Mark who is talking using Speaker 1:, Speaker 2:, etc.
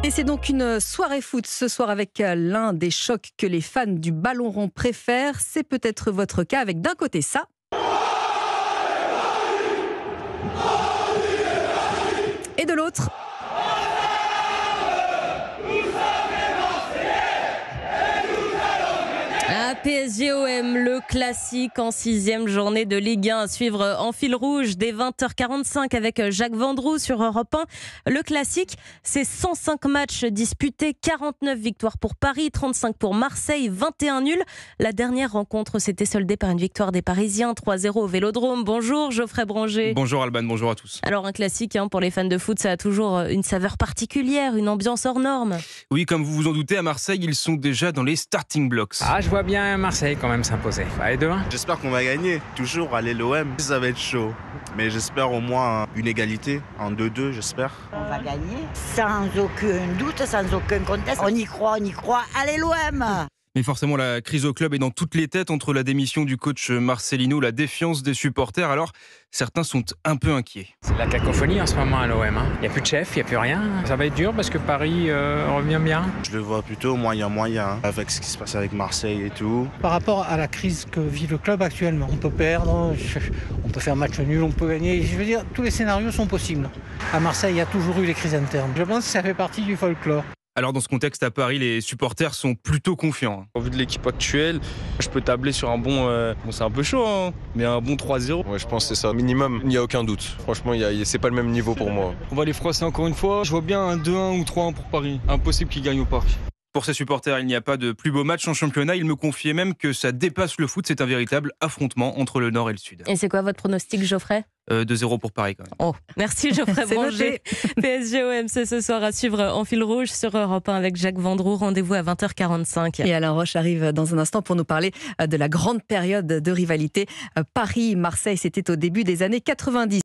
Speaker 1: Et c'est donc une soirée foot ce soir avec l'un des chocs que les fans du ballon rond préfèrent. C'est peut-être votre cas avec d'un côté ça. Et de l'autre. PSG-OM, le classique en 6e journée de Ligue 1 à suivre en fil rouge dès 20h45 avec Jacques Vendroux sur Europe 1. Le classique, c'est 105 matchs disputés, 49 victoires pour Paris, 35 pour Marseille, 21 nuls. La dernière rencontre s'était soldée par une victoire des Parisiens, 3-0 au Vélodrome. Bonjour Geoffrey Branger.
Speaker 2: Bonjour Alban, bonjour à tous.
Speaker 1: Alors un classique pour les fans de foot, ça a toujours une saveur particulière, une ambiance hors norme.
Speaker 2: Oui, comme vous vous en doutez, à Marseille, ils sont déjà dans les starting blocks.
Speaker 3: Ah, je vois bien Marseille quand même s'imposer. Allez, 2-1.
Speaker 4: J'espère qu'on va gagner. Toujours, allez l'OM. Ça va être chaud. Mais j'espère au moins une égalité en 2-2, j'espère.
Speaker 5: On va gagner. Sans aucun doute, sans aucun conteste. On y croit. Allez l'OM!
Speaker 2: Mais forcément, la crise au club est dans toutes les têtes entre la démission du coach Marcelino, la défiance des supporters. Alors, certains sont un peu inquiets.
Speaker 3: C'est la cacophonie en ce moment à l'OM. Il n'y a plus de chef, il n'y a plus rien. Ça va être dur parce que Paris revient bien.
Speaker 4: Je le vois plutôt moyen, avec ce qui se passe avec Marseille et tout.
Speaker 6: Par rapport à la crise que vit le club actuellement, on peut perdre, on peut faire match nul, on peut gagner. Je veux dire, tous les scénarios sont possibles. À Marseille, il y a toujours eu les crises internes. Je pense que ça fait partie du folklore.
Speaker 2: Alors dans ce contexte à Paris, les supporters sont plutôt confiants.
Speaker 7: Au vu de l'équipe actuelle, je peux tabler sur un bon... c'est un peu chaud, mais un bon 3-0.
Speaker 8: Ouais, je pense que c'est ça. Minimum, il n'y a aucun doute. Franchement, c'est pas le même niveau pour moi.
Speaker 7: On va les froisser encore une fois. Je vois bien un 2-1 ou 3-1 pour Paris. Impossible qu'ils gagnent au parc.
Speaker 2: Pour ces supporters, il n'y a pas de plus beau match en championnat. Ils me confiaient même que ça dépasse le foot. C'est un véritable affrontement entre le Nord et le Sud.
Speaker 1: Et c'est quoi votre pronostic, Geoffrey ?
Speaker 2: 2-0 pour Paris quand même.
Speaker 1: Oh, merci Geoffrey Branger. PSG-OM, c'est ce soir à suivre en fil rouge sur Europe 1 avec Jacques Vendroux. Rendez-vous à 20h45. Et Alain Roche arrive dans un instant pour nous parler de la grande période de rivalité. Paris-Marseille, c'était au début des années 90.